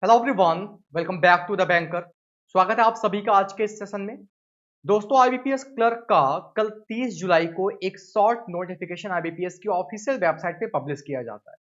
Hello everyone, welcome back to the banker. स्वागत है आप सभी का आज के इस सेशन में। दोस्तों, आईबीपीएस क्लर्क का कल 30 जुलाई को एक शॉर्ट नोटिफिकेशन आईबीपीएस की ऑफिशियल वेबसाइट पे पब्लिश किया जाता है,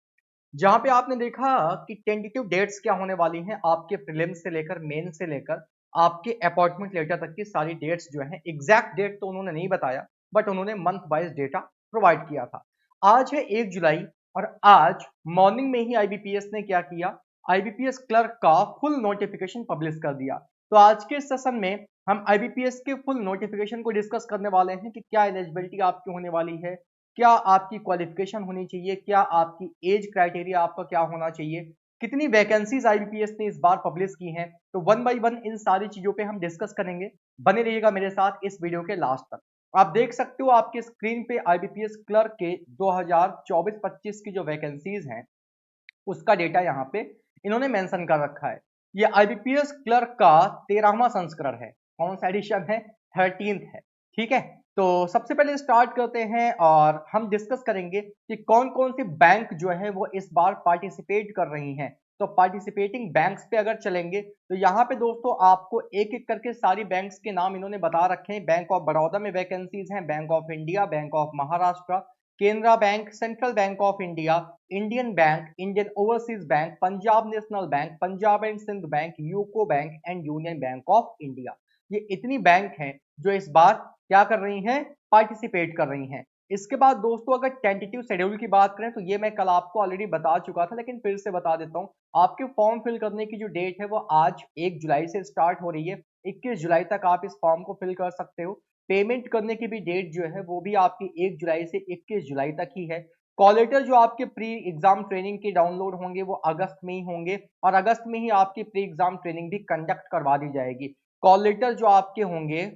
जहां पे आपने देखा कि टेंटेटिव डेट्स क्या होने वाली हैं। आपके प्रीलिम्स से लेकर मेन से लेकर आपके अपॉइंटमेंट लेटर तक की सारी डेट्स जो हैं, एग्जैक्ट डेट तो उन्होंने नहीं बताया, बट उन्होंने मंथ वाइज डेटा प्रोवाइड किया था। आज है 1 जुलाई और आज मॉर्निंग में ही आईबीपीएस ने क्या किया, आईबीपीएस क्लर्क का फुल नोटिफिकेशन पब्लिश कर दिया। तो आज के सेशन में हम आईबीपीएस के फुल नोटिफिकेशन को डिस्कस करने वाले हैं कि क्या एलिजिबिलिटी आपकी होने वाली है, क्या आपकी क्वालिफिकेशन होनी चाहिए, क्या आपकी एज क्राइटेरिया आपका क्या होना चाहिए, कितनी वैकेंसीज आईबीपीएस ने इस बार पब्लिश की हैं। तो वन बाय वन इन सारी चीजों पे हम डिस्कस करेंगे। बने रहिएगा मेरे साथ इस वीडियो के लास्ट तक। आप देख सकते हो आपके स्क्रीन पे आईबीपीएस क्लर्क के 2024-25 की जो वैकेंसीज हैं उसका डेटा यहाँ पे इन्होंने मेंशन कर रखा है। ये आईबीपीएस क्लर्क का 13वां संस्करण है। कौन सा एडिशन है? 13th है। ठीक है, तो सबसे पहले स्टार्ट करते हैं और हम डिस्कस करेंगे कि कौन कौन सी बैंक जो है वो इस बार पार्टिसिपेट कर रही हैं। तो पार्टिसिपेटिंग बैंक्स पे अगर चलेंगे तो यहाँ पे दोस्तों आपको एक एक करके सारी बैंक्स के नाम इन्होंने बता रखे हैं। बैंक ऑफ बड़ौदा में वैकेंसीज हैं, bank of India, bank of Maharashtra, Canara bank, central bank of India, Indian bank, Indian overseas bank, Punjab national bank, Punjab and Sindh bank, UCO bank and union bank of India. ये इतनी बैंक हैं जो इस बार क्या कर रही हैं, पार्टिसिपेट कर रही हैं। इसके बाद दोस्तों अगर टेंटेटिव शेड्यूल की बात करें तो ये मैं कल आपको ऑलरेडी बता चुका था, लेकिन फिर से बता देता हूँ। आपके फॉर्म फिल करने की जो डेट है वो आज 1 जुलाई से स्टार्ट हो रही है। 21 जुलाई तक आप इस फॉर्म को फिल कर सकते हो। पेमेंट करने की भी डेट जो है वो भी आपकी 1 जुलाई से 21 जुलाई तक ही है। कॉल लेटर जो आपके प्री एग्जाम ट्रेनिंग के डाउनलोड होंगे वो अगस्त में ही होंगे और अगस्त में ही आपकी प्री एग्जाम ट्रेनिंग भी कंडक्ट करवा दी जाएगी। कॉल लेटर जो आपके होंगे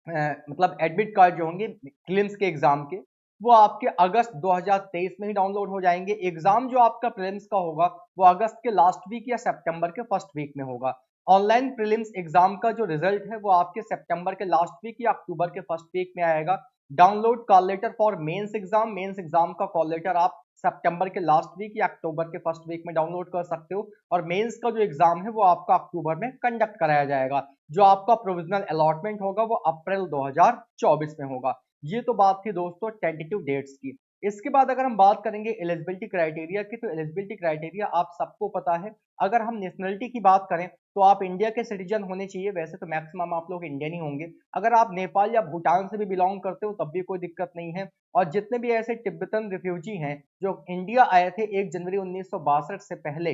मतलब एडमिट कार्ड जो होंगे प्रीलिम्स के एग्जाम के, वो आपके अगस्त 2023 में ही डाउनलोड हो जाएंगे। एग्जाम जो आपका प्रीलिम्स का होगा वो अगस्त के लास्ट वीक या सितंबर के फर्स्ट वीक में होगा। ऑनलाइन प्रीलिम्स एग्जाम का जो रिजल्ट है वो आपके सितंबर के लास्ट वीक या अक्टूबर के फर्स्ट वीक में आएगा। Download call letter for mains exam का कॉल लेटर आप सितंबर के लास्ट वीक या अक्टूबर के फर्स्ट वीक में डाउनलोड कर सकते हो। और मेंस का जो एग्जाम है वो आपका अक्टूबर में कंडक्ट कराया जाएगा। जो आपका प्रोविजनल अलॉटमेंट होगा वो अप्रैल 2024 में होगा। ये तो बात थी दोस्तों टेंटेटिव डेट्स की। इसके बाद अगर हम बात करेंगे एलिजिबिलिटी क्राइटेरिया की, तो एलिजिबिलिटी क्राइटेरिया आप सबको पता है। अगर हम नेशनलिटी की बात करें तो आप इंडिया के सिटीजन होने चाहिए। वैसे तो मैक्सिमम आप लोग इंडियन ही होंगे। अगर आप नेपाल या भूटान से भी बिलोंग करते हो तब भी कोई दिक्कत नहीं है। और जितने भी ऐसे तिब्बतन रिफ्यूजी हैं जो इंडिया आए थे 1 जनवरी 1962 से पहले,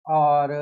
और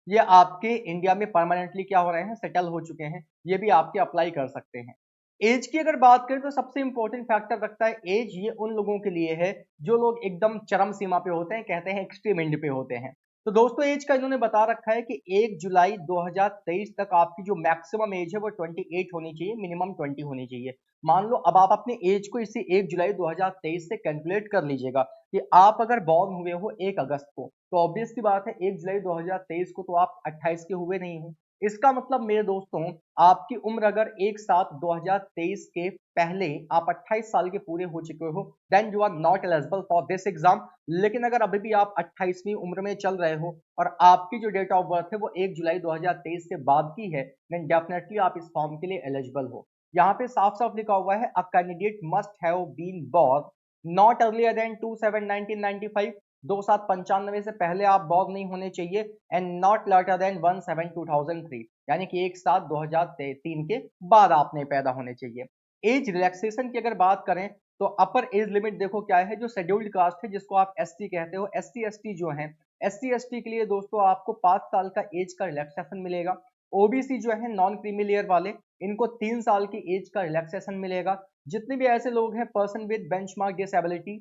ये आपके इंडिया में परमानेंटली क्या हो रहे हैं, सेटल हो चुके हैं, ये भी आपके अप्लाई कर सकते हैं। एज की अगर बात करें तो सबसे इंपॉर्टेंट फैक्टर रखता है एज। ये उन लोगों के लिए है जो लोग एकदम चरम सीमा पे होते हैं, कहते हैं एक्सट्रीम एंड पे होते हैं। तो दोस्तों एज का इन्होंने बता रखा है कि 1 जुलाई 2023 तक आपकी जो मैक्सिमम एज है वो 28 होनी चाहिए, मिनिमम 20 होनी चाहिए। मान लो अब आप अपने एज को इसी 1 जुलाई 2023 से कैलकुलेट कर लीजिएगा कि आप अगर बॉर्न हुए हो 1 अगस्त को, तो ऑब्वियस सी बात है 1 जुलाई 2023 को तो आप 28 के हुए नहीं हो। इसका मतलब मेरे दोस्तों, आपकी उम्र अगर 1/7/2023 के पहले आप 28 साल के पूरे हो चुके हो, then you are not eligible for this exam. लेकिन अगर अभी भी आप 28वीं उम्र में चल रहे हो और आपकी जो डेट ऑफ बर्थ है वो 1 जुलाई 2023 के बाद की है, देन डेफिनेटली आप इस फॉर्म के लिए एलिजिबल हो। यहाँ पे साफ साफ लिखा हुआ है a candidate must have been born not earlier than 2/7/1995। 2/7/95 से पहले आप बॉर्न नहीं होने चाहिए। एंड नॉट लेटर देन 1/7/2003, यानी कि 1/7/2003 के बाद आपने पैदा होने चाहिए। एज रिलैक्सेशन की अगर बात करें तो अपर एज लिमिट देखो क्या है। जो शेड्यूल्ड कास्ट है जिसको आप एसटी कहते हो, एससी एसटी जो है, एससी एसटी के लिए दोस्तों आपको 5 साल का एज का रिलैक्सेशन मिलेगा। ओबीसी जो है नॉन क्रीमी लेयर वाले, इनको 3 साल की एज का रिलैक्सेशन मिलेगा। जितने भी ऐसे लोग हैं पर्सन विद बेंचमार्क डिसेबिलिटी,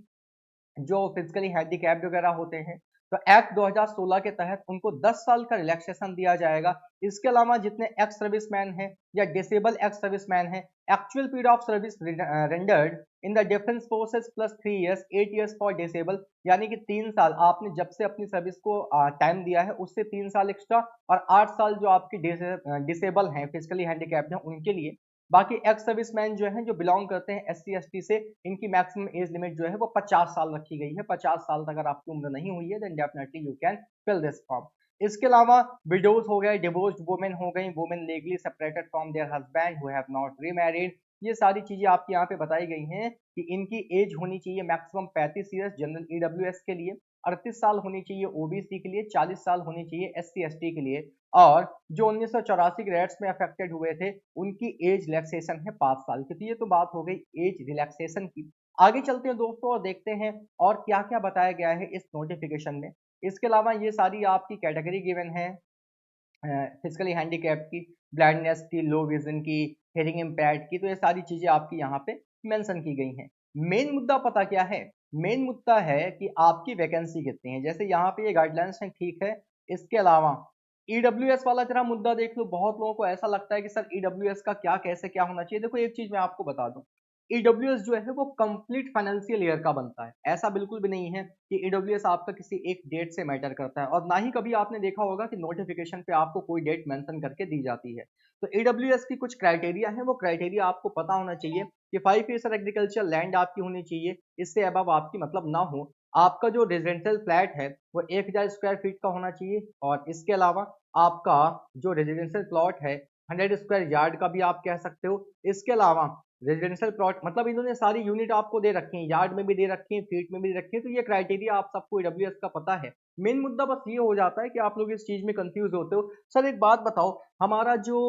जो फिजिकली हैंडीकैप्ड वगैरह होते हैं, तो एक्ट 2016 के तहत उनको 10 साल का रिलैक्सेशन दिया जाएगा। इसके अलावा जितने एक्स सर्विसमैन हैं या डिसेबल एक्स सर्विसमैन हैं, actual period of service rendered in the defence forces plus 3 years 8 years for disable, यानी कि 3 साल आपने जब से अपनी सर्विस को टाइम दिया है उससे 3 साल एक्स्ट्रा, और 8 साल जो आपके डिसेबल हैं, फिजिकली हैंडीकैप्ड हैं उनके लिए। बाकी एक्स सर्विसमैन जो हैं जो बिलोंग करते हैं एससी एसटी से, इनकी मैक्सिमम एज लिमिट जो है वो 50 साल रखी गई है। 50 साल तक अगर आपकी उम्र नहीं हुई है then definitely you can fill this form. इसके अलावा विडोज हो गए, डिवोर्स्ड वुमेन हो गई, women legally separated from their husband who have not remarried, ये सारी चीजें आपकी यहाँ पे बताई गई हैं कि इनकी एज होनी चाहिए मैक्सिमम 35 ईयर्स जनरल ईडब्ल्यूएस के लिए, 38 साल होनी चाहिए ओबीसी के लिए, 40 साल होनी चाहिए एससी एसटी के लिए, और जो 1984 के रेट्स में अफेक्टेड हुए थे उनकी एज रिलैक्सेशन है 5 साल की। तो ये तो बात हो गई एज रिलैक्सेशन की। आगे चलते हैं दोस्तों और देखते हैं और क्या क्या बताया गया है इस नोटिफिकेशन में। इसके अलावा ये सारी आपकी कैटेगरी गिवन है फिजिकली हैंडीकैप की, ब्लाइंडनेस की, लो विजन की, हेयरिंग इम्पेयर्ड की, तो ये सारी चीजें आपकी यहाँ पे मेंशन की गई हैं। मेन मुद्दा पता क्या है? मेन मुद्दा है कि आपकी वैकेंसी कितनी है। जैसे यहाँ पे ये गाइडलाइंस हैं, ठीक है। इसके अलावा ईडब्ल्यूएस वाला जरा मुद्दा देख लो। बहुत लोगों को ऐसा लगता है कि सर ईडब्ल्यूएस का क्या कैसे क्या होना चाहिए। देखो एक चीज मैं आपको बता दूं, ईडब्ल्यूएस जो है वो कंप्लीट फाइनेंशियल ईयर का बनता है। ऐसा बिल्कुल भी नहीं है कि ईडब्ल्यूएस आपका किसी एक डेट से मैटर करता है, और ना ही कभी आपने देखा होगा कि नोटिफिकेशन पे आपको कोई डेट मेंशन करके दी जाती है। तो ईडब्ल्यूएस की कुछ क्राइटेरिया है, वो क्राइटेरिया आपको पता होना चाहिए कि 5 ईयर्स एग्रीकल्चर लैंड आपकी होनी चाहिए, इससे अबव आपकी मतलब ना हो। आपका जो रेजिडेंशियल फ्लैट है वो 1000 स्क्वायर फीट का होना चाहिए, और इसके अलावा आपका जो रेजिडेंशियल प्लॉट है 100 स्क्वायर यार्ड का भी आप कह सकते हो। इसके अलावा रेजिडेंशियल प्लॉट मतलब इन्होंने सारी यूनिट आपको दे रखी है, यार्ड में भी दे रखी है, फीट में भी दे रखी है, तो ये क्राइटेरिया आप सबको ईडब्ल्यूएस का पता है। मेन मुद्दा बस ये हो जाता है कि आप लोग इस चीज में कंफ्यूज होते हो। सर एक बात बताओ, हमारा जो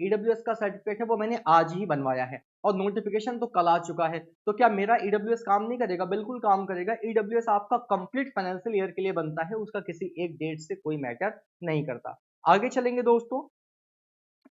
ईडब्ल्यूएस का सर्टिफिकेट है वो मैंने आज ही बनवाया है और नोटिफिकेशन तो कल आ चुका है, तो क्या मेरा ईडब्ल्यूएस काम नहीं करेगा? बिल्कुल काम करेगा। ईडब्ल्यूएस आपका कंप्लीट फाइनेंशियल ईयर के लिए बनता है, उसका किसी एक डेट से कोई मैटर नहीं करता। आगे चलेंगे दोस्तों,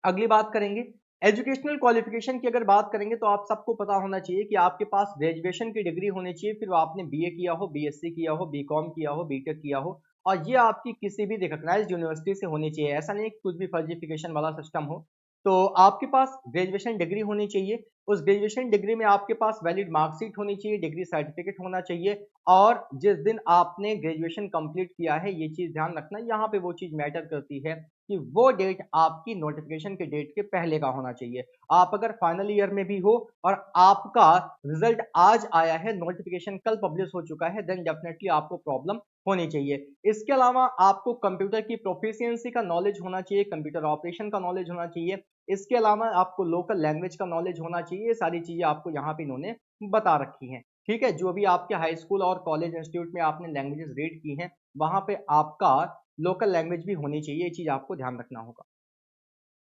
अगली बात करेंगे एजुकेशनल क्वालिफिकेशन की। अगर बात करेंगे तो आप सबको पता होना चाहिए कि आपके पास ग्रेजुएशन की डिग्री होनी चाहिए, फिर आपने बीए किया हो, बीएससी किया हो, बीकॉम किया हो, बीटेक किया हो, और ये आपकी किसी भी रिकॉग्नाइज्ड यूनिवर्सिटी से होनी चाहिए। ऐसा नहीं कि कुछ भी फर्जिफिकेशन वाला सिस्टम हो। तो आपके पास ग्रेजुएशन डिग्री होनी चाहिए, उस ग्रेजुएशन डिग्री में आपके पास वैलिड मार्कशीट होनी चाहिए, डिग्री सर्टिफिकेट होना चाहिए, और जिस दिन आपने ग्रेजुएशन कंप्लीट किया है ये चीज ध्यान रखना, यहाँ पे वो चीज मैटर करती है कि वो डेट आपकी नोटिफिकेशन के डेट के पहले का होना चाहिए। आप अगर फाइनल ईयर में भी हो और आपका रिजल्ट आज आया है, नोटिफिकेशन कल पब्लिश हो चुका है, देन डेफिनेटली आपको प्रॉब्लम होनी चाहिए। इसके अलावा आपको कंप्यूटर की प्रोफिशिएंसी का नॉलेज होना चाहिए, कंप्यूटर ऑपरेशन का नॉलेज होना चाहिए। इसके अलावा आपको लोकल लैंग्वेज का नॉलेज होना चाहिए। ये सारी चीजें आपको यहाँ पे इन्होंने बता रखी हैं। ठीक है, जो भी आपके हाई स्कूल और कॉलेज इंस्टीट्यूट में आपने लैंग्वेजेस रीड की हैं वहां पे आपका लोकल लैंग्वेज भी होनी चाहिए, ये चीज आपको ध्यान रखना होगा।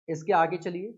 इसके आगे चलिए,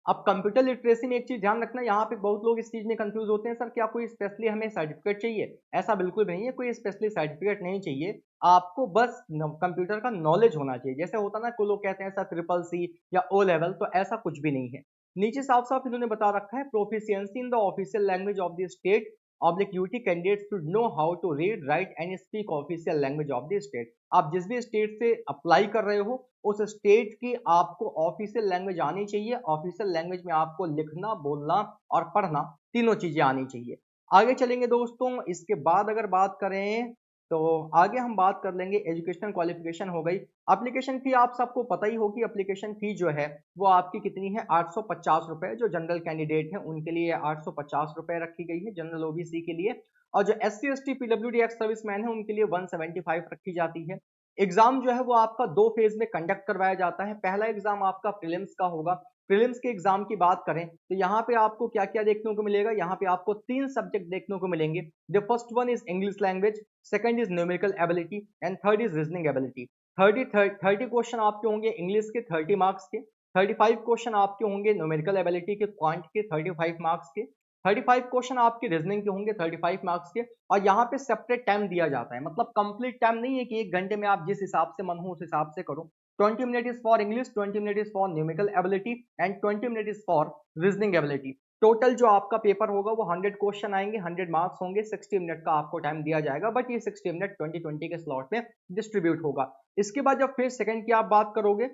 अब कंप्यूटर लिटरेसी में एक चीज ध्यान रखना, यहाँ पे बहुत लोग इस चीज में कंफ्यूज होते हैं, सर क्या कोई स्पेशली हमें सर्टिफिकेट चाहिए? ऐसा बिल्कुल भी नहीं है, कोई स्पेशली सर्टिफिकेट नहीं चाहिए। आपको बस कंप्यूटर का नॉलेज होना चाहिए। जैसे होता ना, कोई लोग कहते हैं सर ट्रिपल सी या ओ लेवल, तो ऐसा कुछ भी नहीं है। नीचे साफ साफ इन्होंने बता रखा है, proficiency in the official language of the state oblique UT candidates should know how to read write and speak official language of the state. आप जिस भी स्टेट से अप्लाई कर रहे हो उस स्टेट की आपको ऑफिशियल लैंग्वेज आनी चाहिए। ऑफिशियल लैंग्वेज में आपको लिखना, बोलना और पढ़ना तीनों चीजें आनी चाहिए। आगे चलेंगे दोस्तों, इसके बाद अगर बात करें तो आगे हम बात कर लेंगे, एजुकेशनल क्वालिफिकेशन हो गई। एप्लीकेशन फी आप सबको पता ही होगी, एप्लीकेशन फी जो है वो आपकी कितनी है? 850 रुपए। जो जनरल कैंडिडेट है उनके लिए 850 रुपए रखी गई है, जनरल ओबीसी के लिए, और जो S C S T PWD ex serviceman है उनके लिए 175 रखी जाती है। एग्जाम जो है वो आपका 2 फेज में कंडक्ट करवाया जाता है। पहला एग्जाम आपका प्रीलिम्स का होगा। प्रीलिम्स के एग्जाम की बात करें तो यहाँ पे आपको क्या क्या देखने को मिलेगा? यहाँ पे आपको 3 सब्जेक्ट देखने को मिलेंगे। The first one is English language, second is numerical ability and third is reasoning ability. 30 question आपके होंगे इंग्लिश के 30 मार्क्स के, 35 क्वेश्चन आपके होंगे न्यूमेरिकल एबिलिटी के क्वांट के 35 मार्क्स के, 35 क्वेश्चन आपके रीजनिंग के होंगे 35 मार्क्स के। और यहाँ पे सेपरेट टाइम दिया जाता है, मतलब कंप्लीट टाइम नहीं है कि 1 घंटे में आप जिस हिसाब से मन हो उस हिसाब से करो। 20 minute is for English, 20 minute is for numerical ability and 20 minute is for reasoning ability. Total जो आपका पेपर होगा वो 100 क्वेश्चन आएंगे, 100 मार्क्स होंगे, 60 मिनट का आपको टाइम दिया जाएगा, बट ये 60 मिनट 20-20 के स्लॉट में डिस्ट्रीब्यूट होगा। इसके बाद जब फेज सेकंड की आप बात करोगे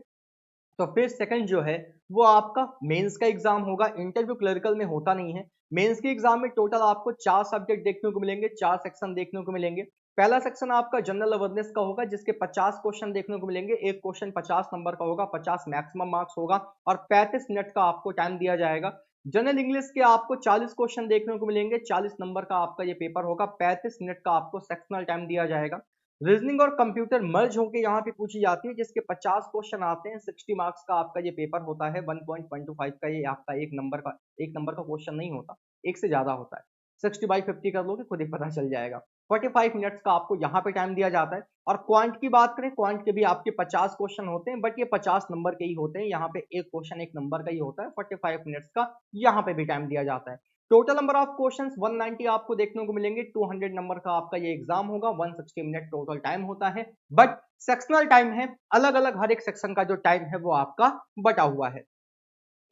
तो फेज सेकंड जो है वो आपका मेंस का एग्जाम होगा। इंटरव्यू क्लरिकल में होता नहीं है। मेंस के एग्जाम में टोटल आपको 4 सब्जेक्ट देखने को मिलेंगे, 4 सेक्शन देखने को मिलेंगे। पहला सेक्शन आपका जनरल अवेयरनेस का होगा जिसके 50 क्वेश्चन देखने को मिलेंगे। एक क्वेश्चन 50 नंबर का होगा, 50 मैक्सिमम मार्क्स होगा, और 35 मिनट का आपको टाइम दिया जाएगा। जनरल इंग्लिश के आपको 40 क्वेश्चन देखने को मिलेंगे, 40 नंबर का आपका ये पेपर होगा, 35 मिनट का आपको सेक्शनल टाइम दिया जाएगा। रीजनिंग और कंप्यूटर मर्ज होकर यहाँ पे पूछी जाती है, जिसके 50 क्वेश्चन आते हैं। 60 मार्क्स का आपका ये पेपर होता है। 1.125 का ये आपका एक नंबर का क्वेश्चन नहीं होता, एक से ज्यादा होता है। 60/50 कर लोगे, खुद ही पता चल जाएगा। 45 मिनट्स का आपको यहाँ पे टाइम दिया जाता है। और क्वांट की बात करें, क्वांट के भी आपके 50 क्वेश्चन होते हैं, बट ये 50 नंबर के ही होते हैं। यहाँ पे एक क्वेश्चन एक नंबर का ही होता है। 45 मिनट्स का यहाँ पे भी टाइम दिया जाता है। टोटल नंबर ऑफ क्वेश्चंस 190 आपको देखने को मिलेंगे। 200 नंबर का आपका ये एग्जाम होगा। 160 मिनट टोटल टाइम होता है, बट सेक्शनल टाइम है, अलग अलग हर एक सेक्शन का जो टाइम है वो आपका बटा हुआ है।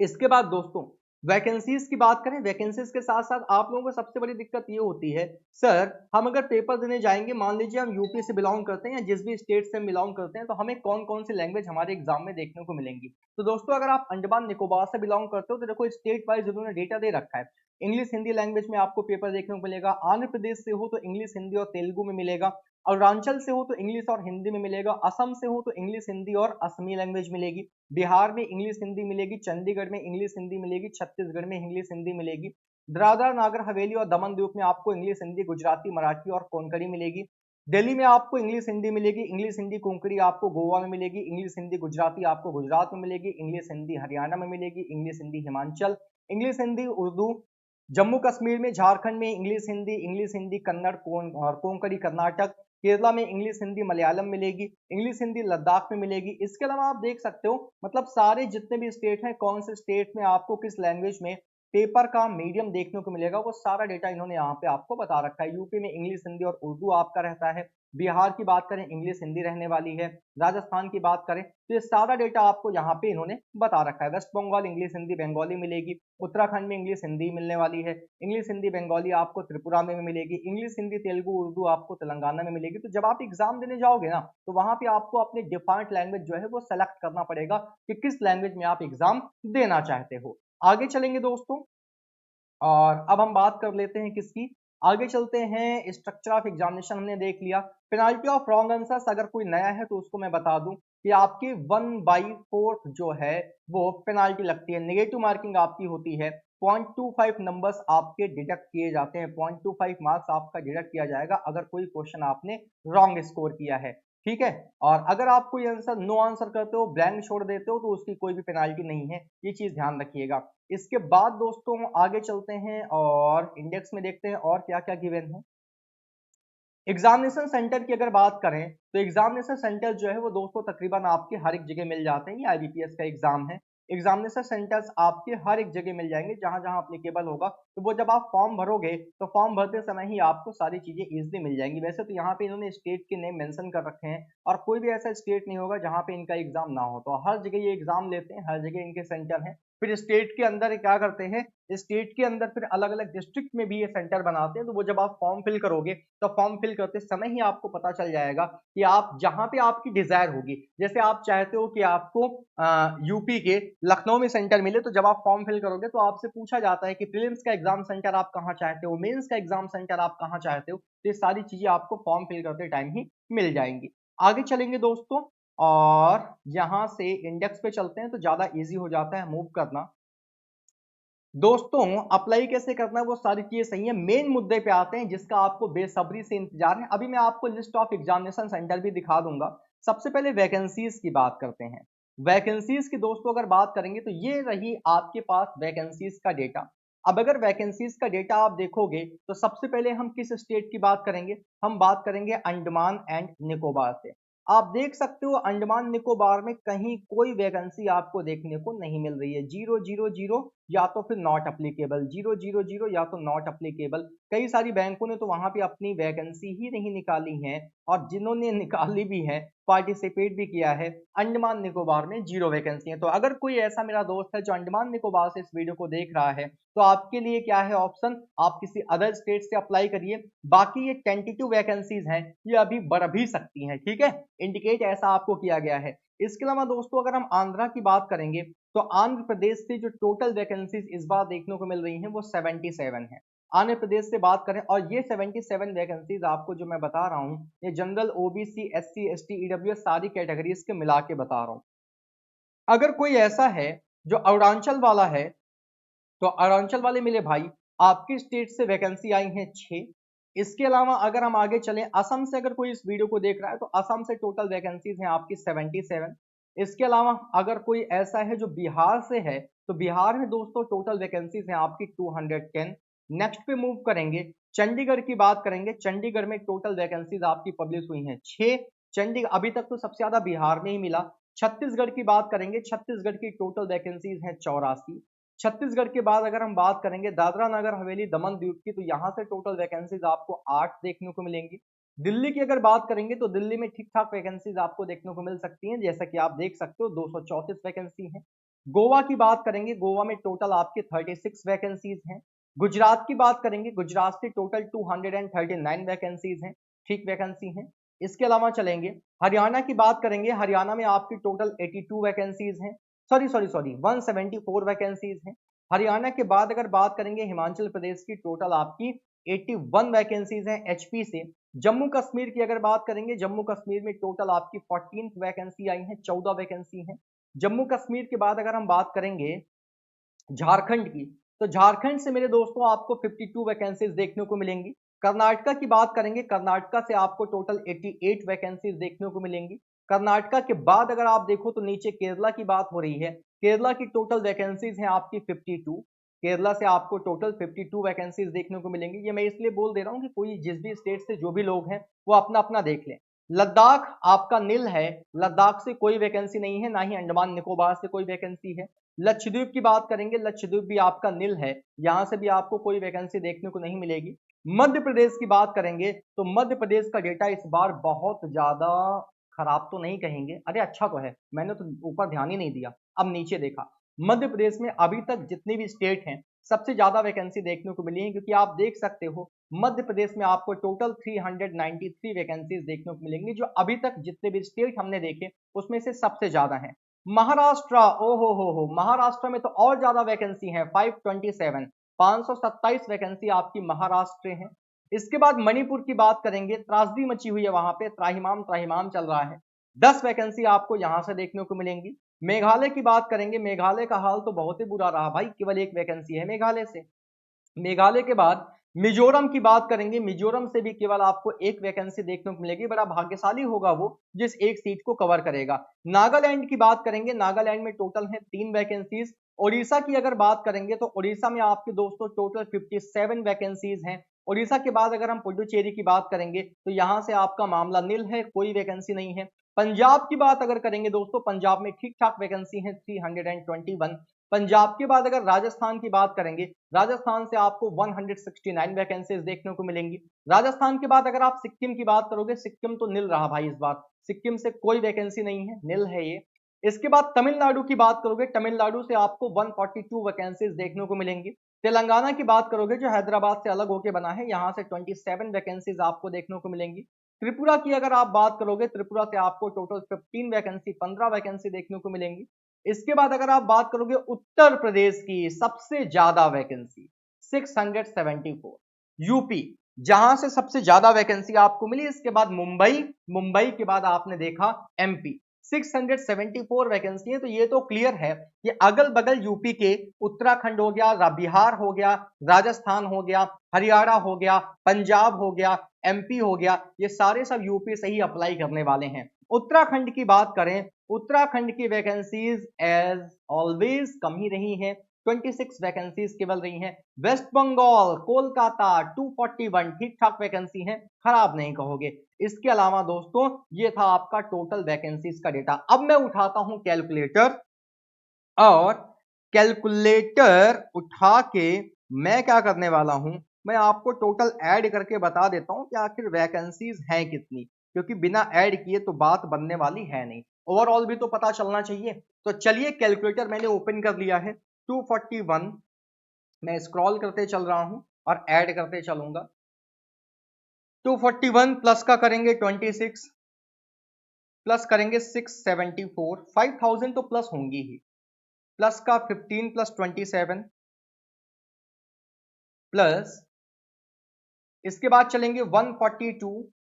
इसके बाद दोस्तों वैकेंसीज की बात करें, वैकेंसीज के साथ साथ आप लोगों को सबसे बड़ी दिक्कत ये होती है, सर हम अगर पेपर देने जाएंगे, मान लीजिए हम यूपी से बिलोंग करते हैं या जिस भी स्टेट से हम बिलोंग करते हैं, तो हमें कौन कौन सी लैंग्वेज हमारे एग्जाम में देखने को मिलेंगी। तो दोस्तों अगर आप अंडमान निकोबार से बिलोंग करते हो तो देखो स्टेट वाइज उन्होंने डेटा दे रखा है। इंग्लिश हिंदी लैंग्वेज में आपको पेपर देखने को मिलेगा। आंध्र प्रदेश से हो तो इंग्लिश हिंदी और तेलुगु में मिलेगा। अरुणाचल से हो तो इंग्लिश और हिंदी में मिलेगा। असम से हो तो इंग्लिश हिंदी और असमी लैंग्वेज मिलेगी। बिहार में इंग्लिश हिंदी मिलेगी। चंडीगढ़ में इंग्लिश हिंदी मिलेगी। छत्तीसगढ़ में इंग्लिश हिंदी मिलेगी। दादरा नागर हवेली और दमन द्वीप में आपको इंग्लिश हिंदी, गुजराती, मराठी और कोंकणी मिलेगी। दिल्ली में आपको इंग्लिश हिंदी मिलेगी। इंग्लिश हिंदी कोंकणी आपको गोवा में मिलेगी। इंग्लिश हिंदी गुजराती आपको गुजरात में मिलेगी। इंग्लिश हिंदी हरियाणा में मिलेगी। इंग्लिश हिंदी हिमाचल, इंग्लिश हिंदी उर्दू जम्मू कश्मीर में, झारखंड में इंग्लिश हिंदी कन्नड़ और कोंकणी कर्नाटक, केरला में इंग्लिश हिंदी मलयालम मिलेगी। इंग्लिश हिंदी लद्दाख में मिलेगी। इसके अलावा आप देख सकते हो मतलब सारे जितने भी स्टेट हैं, कौन से स्टेट में आपको किस लैंग्वेज में पेपर का मीडियम देखने को मिलेगा, वो सारा डेटा इन्होंने यहाँ पे आपको बता रखा है। यूपी में इंग्लिश हिंदी और उर्दू आपका रहता है। बिहार की बात करें इंग्लिश हिंदी रहने वाली है। राजस्थान की बात करें तो ये सारा डेटा आपको यहाँ पे इन्होंने बता रखा है। वेस्ट बंगाल इंग्लिश हिंदी बंगाली मिलेगी। उत्तराखंड में इंग्लिश हिंदी मिलने वाली है। इंग्लिश हिंदी बंगाली आपको त्रिपुरा में मिलेगी। इंग्लिश हिंदी तेलुगु उर्दू आपको तेलंगाना में मिलेगी। तो जब आप एग्जाम देने जाओगे ना, तो वहां पे आपको अपने डिफॉल्ट लैंग्वेज जो है वो सेलेक्ट करना पड़ेगा कि किस लैंग्वेज में आप एग्जाम देना चाहते हो। आगे चलेंगे दोस्तों, और अब हम बात कर लेते हैं किसकी, आगे चलते हैं। स्ट्रक्चर ऑफ एग्जामिनेशन हमने देख लिया। पेनाल्टी ऑफ रॉन्ग आंसर्स, अगर कोई नया है तो उसको मैं बता दूं कि आपकी 1/4 जो है वो पेनाल्टी लगती है। नेगेटिव मार्किंग आपकी होती है। 0.25 नंबर्स आपके डिडक्ट किए जाते हैं। 0.25 मार्क्स आपका डिडक्ट किया जाएगा अगर कोई क्वेश्चन आपने रॉन्ग स्कोर किया है, ठीक है। और अगर आप कोई आंसर नो आंसर करते हो, ब्लैंक छोड़ देते हो, तो उसकी कोई भी पेनाल्टी नहीं है। ये चीज ध्यान रखिएगा। इसके बाद दोस्तों आगे चलते हैं और इंडेक्स में देखते हैं और क्या क्या गिवन है। एग्जामिनेशन सेंटर की अगर बात करें तो एग्जामिनेशन सेंटर जो है वो दोस्तों तकरीबन आपके हर एक जगह मिल जाते हैं। ये आईबीपीएस का एग्जाम है। एग्जामिनेशन सेंटर्स आपके हर एक जगह मिल जाएंगे जहां जहां अप्लीकेबल होगा। तो वो जब आप फॉर्म भरोगे तो फॉर्म भरते समय ही आपको सारी चीजें इजीली मिल जाएंगी। वैसे तो यहाँ पे इन्होंने स्टेट के नेम मेंशन कर रखे हैं और कोई भी ऐसा स्टेट नहीं होगा जहां पे इनका एग्जाम ना हो। तो हर जगह ये एग्जाम लेते हैं, हर जगह इनके सेंटर है। फिर स्टेट के अंदर क्या करते हैं, स्टेट के अंदर फिर अलग अलग डिस्ट्रिक्ट में भी ये सेंटर बनाते हैं। तो वो जब आप फॉर्म फिल करोगे तो फॉर्म फिल करते समय ही आपको पता चल जाएगा कि आप जहां पे आपकी डिजायर होगी, जैसे आप चाहते हो कि आपको यूपी के लखनऊ में सेंटर मिले, तो जब आप फॉर्म फिल करोगे तो आपसे पूछा जाता है कि प्रीलिम्स का एग्जाम सेंटर आप कहाँ चाहते हो, मेंस का एग्जाम सेंटर आप कहाँ चाहते हो। तो ये सारी चीजें आपको फॉर्म फिल करते टाइम ही मिल जाएंगी। आगे चलेंगे दोस्तों, और यहां से इंडेक्स पे चलते हैं तो ज्यादा इजी हो जाता है मूव करना। दोस्तों अप्लाई कैसे करना है वो सारी चीजें सही है। मेन मुद्दे पे आते हैं जिसका आपको बेसब्री से इंतजार है। अभी मैं आपको लिस्ट ऑफ एग्जामिनेशन सेंटर भी दिखा दूंगा। सबसे पहले वैकेंसीज की बात करते हैं। वैकेंसीज की दोस्तों अगर बात करेंगे तो ये रही आपके पास वैकेंसीज का डेटा। अब अगर वैकेंसीज का डेटा आप देखोगे तो सबसे पहले हम किस स्टेट की बात करेंगे, हम बात करेंगे अंडमान एंड निकोबार से। आप देख सकते हो अंडमान निकोबार में कहीं कोई वैकेंसी आपको देखने को नहीं मिल रही है। 000 या तो फिर नॉट अप्लीकेबल, 000 या तो नॉट अप्लीकेबल। कई सारी बैंकों ने तो वहां पे अपनी वैकेंसी ही नहीं निकाली है, और जिन्होंने निकाली भी है, पार्टिसिपेट भी किया है, अंडमान निकोबार में 0 वैकेंसी है। तो अगर कोई ऐसा मेरा दोस्त है जो अंडमान निकोबार से इस वीडियो को देख रहा है, तो आपके लिए क्या है ऑप्शन, आप किसी अदर स्टेट से अप्लाई करिए। बाकी ये टेंटेटिव वैकेंसीज हैं, ये अभी बढ़ भी सकती हैं, ठीक है, इंडिकेट ऐसा आपको किया गया है। इसके अलावा दोस्तों अगर हम आंध्रा की बात करेंगे तो आंध्र प्रदेश से जो टोटल वैकेंसीज इस बार देखने को मिल रही हैं वो 77 है। आंध्र प्रदेश से बात करें, और ये 77 वैकेंसीज आपको जो मैं बता रहा हूं ये general, OBC, SC, ST, EWS सारी कैटेगरीज के मिला के बता रहा हूं। अगर कोई ऐसा है जो अरुणाचल वाला है, तो अरुणाचल वाले मिले भाई, आपकी स्टेट से वैकेंसी आई है 6, इसके अलावा अगर हम आगे चलें, असम से अगर कोई इस वीडियो को देख रहा है तो असम से टोटल वैकेंसीज हैं आपकी 77। इसके अलावा अगर कोई ऐसा है जो बिहार से है तो बिहार में दोस्तों टोटल वैकेंसीज हैं आपकी 210। नेक्स्ट पे मूव करेंगे, चंडीगढ़ की बात करेंगे। चंडीगढ़ में टोटल वैकेंसीज आपकी पब्लिश हुई हैं 6। चंडीगढ़ अभी तक तो सबसे ज्यादा बिहार में ही मिला। छत्तीसगढ़ की बात करेंगे, छत्तीसगढ़ की टोटल वैकेंसीज हैं 84। छत्तीसगढ़ के बाद अगर हम बात करेंगे दादरा नगर हवेली दमन द्वीप की, तो यहाँ से टोटल वैकेंसीज आपको 8 देखने को मिलेंगी। दिल्ली की अगर बात करेंगे तो दिल्ली में ठीक ठाक वैकेंसीज आपको देखने को मिल सकती हैं, जैसा कि आप देख सकते हो 234 वैकेंसी हैं। गोवा की बात करेंगे, गोवा में टोटल आपके 36 वैकेंसीज हैं। गुजरात की बात करेंगे, गुजरात की टोटल 239 वैकेंसीज हैं, ठीक वैकेंसी हैं। इसके अलावा चलेंगे हरियाणा की बात करेंगे, हरियाणा में आपकी टोटल 82 वैकेंसीज हैं, सॉरी 174 वैकेंसीज हैं। हरियाणा के बाद अगर बात करेंगे हिमाचल प्रदेश की, टोटल आपकी 81 वैकेंसीज हैं एचपी से। जम्मू कश्मीर की अगर बात करेंगे, जम्मू कश्मीर में टोटल आपकी 14th वैकेंसी आई है, 14 वैकेंसी हैं। जम्मू कश्मीर के बाद अगर हम बात करेंगे झारखंड की, तो झारखंड से मेरे दोस्तों आपको 52 वैकेंसीज देखने को मिलेंगी। कर्नाटका की बात करेंगे, कर्नाटका से आपको टोटल 88 वैकेंसीज देखने को मिलेंगी। कर्नाटका के बाद अगर आप देखो तो नीचे केरला की बात हो रही है, केरला की टोटल वैकेंसीज हैं आपकी 52। केरला से आपको टोटल 52 वैकेंसीज देखने को मिलेंगी। ये मैं इसलिए बोल दे रहा हूँ कि कोई जिस भी स्टेट से जो भी लोग हैं वो अपना अपना देख लें। लद्दाख आपका नील है, लद्दाख से कोई वैकेंसी नहीं है, ना ही अंडमान निकोबार से कोई वैकेंसी है। लक्षद्वीप की बात करेंगे, लक्षद्वीप भी आपका नील है, यहां से भी आपको कोई वैकेंसी देखने को नहीं मिलेगी। मध्य प्रदेश की बात करेंगे तो मध्य प्रदेश का डेटा इस बार बहुत ज्यादा खराब तो नहीं कहेंगे, अरे अच्छा तो है, मैंने तो ऊपर ध्यान ही नहीं दिया, अब नीचे देखा। मध्य प्रदेश में अभी तक जितनी भी स्टेट हैं सबसे ज्यादा वैकेंसी देखने को मिली है, क्योंकि आप देख सकते हो मध्य प्रदेश में आपको टोटल 393 वैकेंसीज देखने को मिलेंगी, जो अभी तक जितने भी स्टेट हमने देखे उसमें से सबसे ज्यादा है। महाराष्ट्र, ओ हो, महाराष्ट्र में तो और ज्यादा वैकेंसी है, 527, 527 वैकेंसी आपकी महाराष्ट्र है। इसके बाद मणिपुर की बात करेंगे, त्रासदी मची हुई है वहां पे, त्राहिमाम त्राहिमाम चल रहा है, 10 वैकेंसी आपको यहां से देखने को मिलेंगी। मेघालय की बात करेंगे, मेघालय का हाल तो बहुत ही बुरा रहा भाई, केवल एक वैकेंसी है मेघालय से। मेघालय के बाद मिजोरम की बात करेंगे, मिजोरम से भी केवल आपको एक वैकेंसी देखने को मिलेगी, बड़ा भाग्यशाली होगा वो जिस एक सीट को कवर करेगा। नागालैंड की बात करेंगे, नागालैंड में टोटल है 3 वैकेंसीज। ओडिशा की अगर बात करेंगे तो ओडिशा में आपके दोस्तों टोटल 57 वैकेंसीज हैं। ओडिशा के बाद अगर हम पुडुचेरी की बात करेंगे तो यहां से आपका मामला नील है, कोई वैकेंसी नहीं है। पंजाब की बात अगर करेंगे दोस्तों, पंजाब में ठीक ठाक वैकेंसी है 321। पंजाब के बाद अगर राजस्थान की बात करेंगे, राजस्थान से आपको 169 वैकेंसीज देखने को मिलेंगी। राजस्थान के बाद अगर आप सिक्किम की बात करोगे, सिक्किम तो नील रहा भाई इस बार, सिक्किम से कोई वैकेंसी नहीं है, नील है ये। इसके बाद तमिलनाडु की बात करोगे, तमिलनाडु से आपको 142 वैकेंसीज देखने को मिलेंगी। तेलंगाना की बात करोगे जो हैदराबाद से अलग होकर बना है, यहां से 27 वैकेंसीज आपको देखने को मिलेंगी। त्रिपुरा की अगर आप बात करोगे, त्रिपुरा से आपको टोटल 15 वैकेंसी 15 वैकेंसी देखने को मिलेंगी। इसके बाद अगर आप बात करोगे उत्तर प्रदेश की, सबसे ज्यादा वैकेंसी 674, यूपी जहां से सबसे ज्यादा वैकेंसी आपको मिली। इसके बाद मुंबई, मुंबई के बाद आपने देखा एमपी, 674 वैकेंसी है। तो ये तो क्लियर है कि अगल बगल यूपी के उत्तराखंड हो गया, बिहार हो गया, राजस्थान हो गया, हरियाणा हो गया, पंजाब हो गया, एमपी हो गया, ये सारे सब यूपी से ही अप्लाई करने वाले हैं। उत्तराखंड की बात करें, उत्तराखंड की वैकेंसीज एज ऑलवेज कम ही रही हैं, 26 वैकेंसीज केवल रही हैं। वेस्ट बंगाल, कोलकाता 241 ठीक ठाक वैकेंसी हैं, खराब नहीं कहोगे। इसके अलावा दोस्तों ये था आपका टोटल वैकेंसीज का डेटा। अब मैं उठाता हूं कैलकुलेटर, और कैलकुलेटर उठा के मैं क्या करने वाला हूं, मैं आपको टोटल ऐड करके बता देता हूं कि आखिर वैकेंसीज हैं कितनी, क्योंकि बिना ऐड किए तो बात बनने वाली है नहीं, ओवरऑल भी तो पता चलना चाहिए। तो चलिए कैलकुलेटर मैंने ओपन कर लिया है, 241 मैं स्क्रॉल करते चल रहा हूं और ऐड करते चलूंगा। 241 प्लस का करेंगे 26, प्लस करेंगे 674, 5000 तो प्लस होंगी ही, प्लस का 15 प्लस 27 प्लस इसके बाद चलेंगे 142,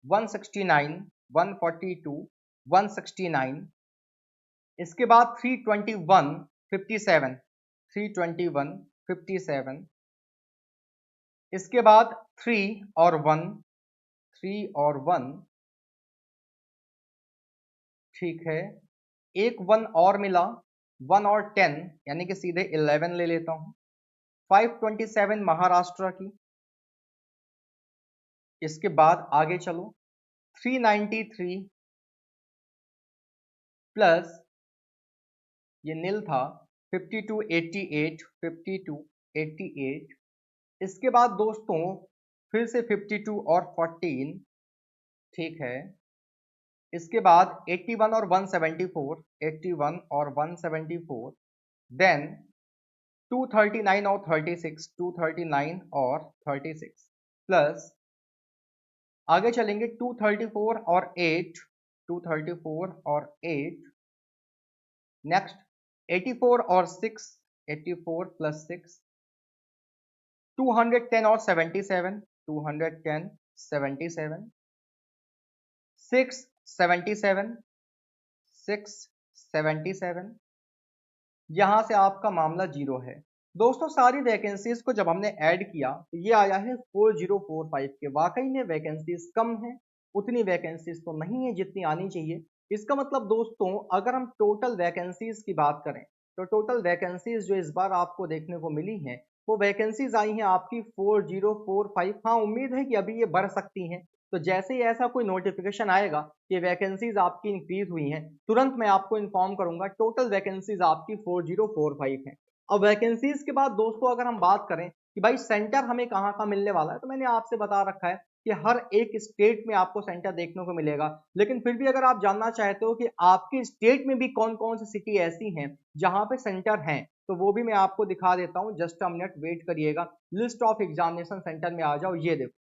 169, 142, 169, इसके बाद 321, 57, 321, 57, इसके बाद 3 और 1 ठीक है, एक 1 और मिला, 1 और 10 यानी कि सीधे 11 ले लेता हूं। 527 महाराष्ट्र की। इसके बाद आगे चलो, 393 प्लस ये नील था 5288 इसके बाद दोस्तों फिर से 52 और 14 ठीक है। इसके बाद 81 और 174 81 और 174 देन 239 और 36 239 और 36 प्लस आगे चलेंगे 234 और 8 234 और 8 नेक्स्ट 84 और 6 84 प्लस 6 210 और 77 210 77 677 677 यहां से आपका मामला जीरो है। दोस्तों सारी वैकेंसीज को जब हमने ऐड किया तो ये आया है 4045 के। वाकई में वैकेंसीज कम है, उतनी वैकेंसीज तो नहीं है जितनी आनी चाहिए। इसका मतलब दोस्तों अगर हम टोटल वैकेंसीज की बात करें तो टोटल वैकेंसीज जो इस बार आपको देखने को मिली हैं वो वैकेंसीज आई हैं आपकी 4045। हाँ उम्मीद है कि अभी ये बढ़ सकती हैं, तो जैसे ही ऐसा कोई नोटिफिकेशन आएगा कि वैकेंसीज आपकी इंक्रीज हुई हैं तुरंत मैं आपको इन्फॉर्म करूंगा। टोटल वैकेंसीज आपकी 4045 है। अब वैकेंसीज के बाद दोस्तों अगर हम बात करें कि भाई सेंटर हमें कहाँ कहाँ मिलने वाला है, तो मैंने आपसे बता रखा है कि हर एक स्टेट में आपको सेंटर देखने को मिलेगा। लेकिन फिर भी अगर आप जानना चाहते हो कि आपकी स्टेट में भी कौन कौन सी सिटी ऐसी हैं जहां पे सेंटर हैं, तो वो भी मैं आपको दिखा देता हूं। जस्ट अ मिनट वेट करिएगा। लिस्ट ऑफ एग्जामिनेशन सेंटर में आ जाओ। ये देखो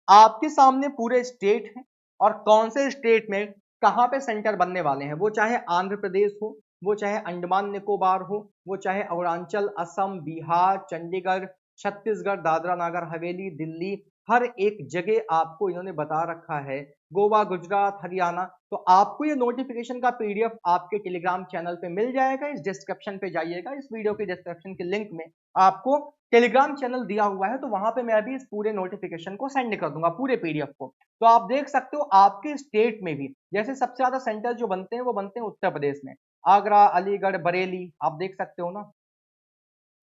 आपके सामने पूरे स्टेट हैं और कौन से स्टेट में कहां पे सेंटर बनने वाले हैं। वो चाहे आंध्र प्रदेश हो, वो चाहे अंडमान निकोबार हो, वो चाहे अरुणाचल, असम, बिहार, चंडीगढ़, छत्तीसगढ़, दादरा नागर हवेली, दिल्ली, हर एक जगह आपको इन्होंने बता रखा है। गोवा, गुजरात, हरियाणा। तो आपको ये नोटिफिकेशन का पीडीएफ आपके टेलीग्राम चैनल पे मिल जाएगा। इस डिस्क्रिप्शन पे जाइएगा, इस वीडियो के डिस्क्रिप्शन के लिंक में आपको टेलीग्राम चैनल दिया हुआ है, तो वहां पे मैं अभी इस पूरे नोटिफिकेशन को सेंड कर दूंगा, पूरे पीडीएफ को। तो आप देख सकते हो आपके स्टेट में भी जैसे सबसे ज्यादा सेंटर जो बनते हैं वो बनते हैं उत्तर प्रदेश में। आगरा, अलीगढ़, बरेली, आप देख सकते हो ना।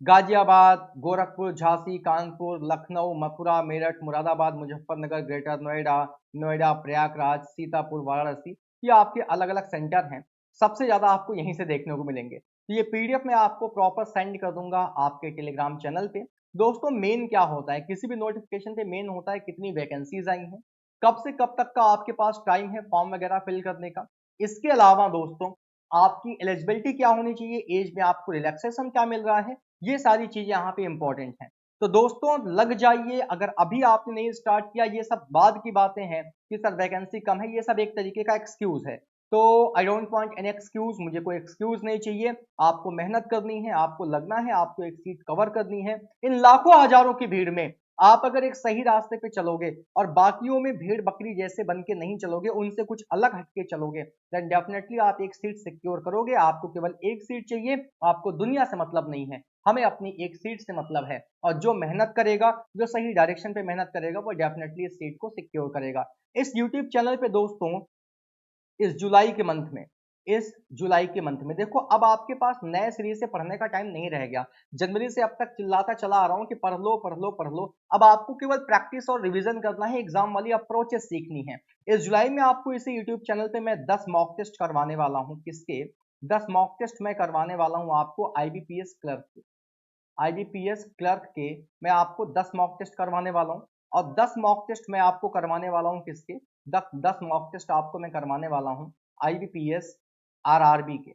गाजियाबाद, गोरखपुर, झांसी, कानपुर, लखनऊ, मथुरा, मेरठ, मुरादाबाद, मुजफ्फरनगर, ग्रेटर नोएडा, नोएडा, प्रयागराज, सीतापुर, वाराणसी, ये आपके अलग अलग सेंटर हैं। सबसे ज्यादा आपको यहीं से देखने को मिलेंगे। तो ये पीडीएफ मैं आपको प्रॉपर सेंड कर दूंगा आपके टेलीग्राम चैनल पे। दोस्तों मेन क्या होता है किसी भी नोटिफिकेशन पे, मेन होता है कितनी वैकेंसीज आई हैं, कब से कब तक का आपके पास टाइम है फॉर्म वगैरह फिल करने का। इसके अलावा दोस्तों आपकी एलिजिबिलिटी क्या होनी चाहिए, एज में आपको रिलैक्सेशन क्या मिल रहा है, ये सारी चीजें यहाँ पे इंपॉर्टेंट हैं। तो दोस्तों लग जाइए। अगर अभी आपने नहीं स्टार्ट किया, ये सब बाद की बातें हैं कि सर वैकेंसी कम है, ये सब एक तरीके का एक्सक्यूज है। तो I don't want any excuse, मुझे कोई एक्सक्यूज नहीं चाहिए। आपको मेहनत करनी है, आपको लगना है, आपको एक सीट कवर करनी है। इन लाखों हजारों की भीड़ में आप अगर एक सही रास्ते पे चलोगे और बाकियों में भेड़ बकरी जैसे बन के नहीं चलोगे, उनसे कुछ अलग हटके चलोगे, देन डेफिनेटली आप एक सीट सिक्योर करोगे। आपको केवल एक सीट चाहिए, आपको दुनिया से मतलब नहीं है, हमें अपनी एक सीट से मतलब है। और जो मेहनत करेगा, जो सही डायरेक्शन पे मेहनत करेगा, वो डेफिनेटली इस सीट को सिक्योर करेगा। इस यूट्यूब चैनल पे दोस्तों इस जुलाई के मंथ में, इस जुलाई के मंथ में देखो अब आपके पास नए सिरे से पढ़ने का टाइम नहीं रह गया। जनवरी से अब तक चिल्लाता चला आ रहा हूं कि पढ़ लो पढ़ लो पढ़ लो। अब आपको केवल प्रैक्टिस और रिवीजन करना है, एग्जाम वाली अप्रोचेस सीखनी है। इस जुलाई में आपको इसी यूट्यूब चैनल पे मैं 10 मॉक टेस्ट करवाने वाला हूं। किसके? 10 मॉक टेस्ट मैं करवाने वाला हूं आपको आईबीपीएस क्लर्क के। आईबीपीएस क्लर्क के मैं आपको 10 मॉक टेस्ट करवाने वाला हूं। और 10 मॉक टेस्ट मैं आपको करवाने वाला हूं किसके? 10 मॉक टेस्ट आपको मैं करवाने वाला हूं आईबीपीएस आरआरबी के,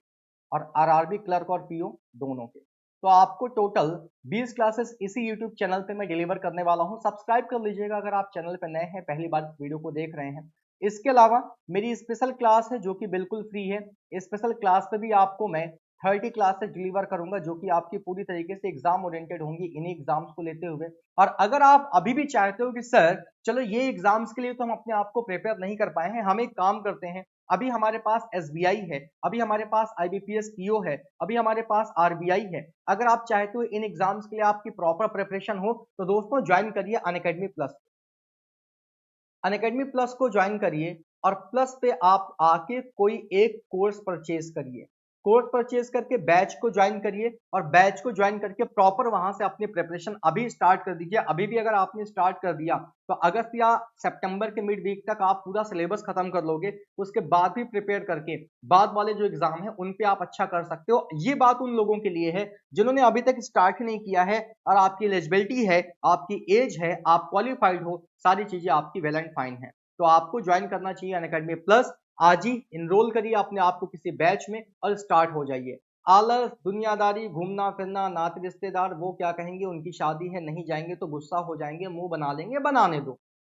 और आरआरबी क्लर्क और पीओ दोनों के। तो आपको टोटल 20 क्लासेस इसी यूट्यूब चैनल पे मैं डिलीवर करने वाला हूं। सब्सक्राइब कर लीजिएगा अगर आप चैनल पे नए हैं, पहली बार वीडियो को देख रहे हैं। इसके अलावा मेरी स्पेशल क्लास है जो कि बिल्कुल फ्री है। स्पेशल क्लास पे भी आपको मैं 30 क्लासेस डिलीवर करूंगा जो कि आपकी पूरी तरीके से एग्जाम ओरिएंटेड होंगी, इन्हीं एग्जाम्स को लेते हुए। और अगर आप अभी भी चाहते हो कि सर चलो ये एग्जाम्स के लिए तो हम अपने आप को प्रिपेयर नहीं कर पाए हैं, हम एक काम करते हैं, अभी हमारे पास एसबीआई है, अभी हमारे पास आईबीपीएस पीओ है, अभी हमारे पास आरबीआई है। अगर आप चाहते हो इन एग्जाम्स के लिए आपकी प्रॉपर प्रिपरेशन हो तो दोस्तों ज्वाइन करिए अनअकैडमी प्लस। अनअकैडमी प्लस को ज्वाइन करिए और प्लस पे आप आके कोई एक कोर्स परचेज करिए। कोर्स परचेज करके बैच को ज्वाइन करिए और बैच को ज्वाइन करके प्रॉपर वहां से अपनी प्रिपरेशन अभी स्टार्ट कर दीजिए। अभी भी अगर आपने स्टार्ट कर दिया तो अगस्त या सितंबर के मिड वीक तक आप पूरा सिलेबस खत्म कर लोगे। उसके बाद भी प्रिपेयर करके बाद वाले जो एग्जाम है उन पे आप अच्छा कर सकते हो। ये बात उन लोगों के लिए है जिन्होंने अभी तक स्टार्ट ही नहीं किया है और आपकी एलिजिबिलिटी है, आपकी एज है, आप क्वालिफाइड हो, सारी चीजें आपकी वेल एंड फाइन है। तो आपको ज्वाइन करना चाहिए अनअकैडमी प्लस। आज ही इनरोल करिए अपने आप को किसी बैच में और स्टार्ट हो जाइए। आलस, दुनियादारी, घूमना फिरना, नाते रिश्तेदार वो क्या कहेंगे, उनकी शादी है नहीं जाएंगे तो गुस्सा हो जाएंगे, मुंह बना लेंगे, बनाने दो।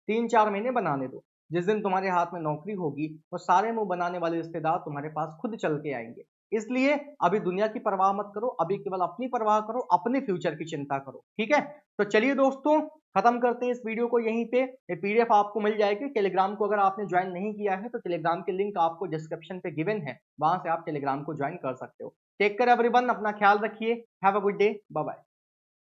3-4 महीने बनाने दो। जिस दिन तुम्हारे हाथ में नौकरी होगी वो सारे मुंह बनाने वाले रिश्तेदार तुम्हारे पास खुद चल के आएंगे। इसलिए अभी दुनिया की परवाह मत करो, अभी केवल अपनी परवाह करो, अपने फ्यूचर की चिंता करो। ठीक है, तो चलिए दोस्तों खत्म करते हैं इस वीडियो को यहीं पे। ये पीडीएफ आपको मिल जाएगी टेलीग्राम को। अगर आपने ज्वाइन नहीं किया है तो टेलीग्राम के लिंक आपको डिस्क्रिप्शन पे गिवन है, वहां से आप टेलीग्राम को ज्वाइन कर सकते हो। टेक केयर एवरीवन, अपना ख्याल रखिए। Have a good day, bye bye.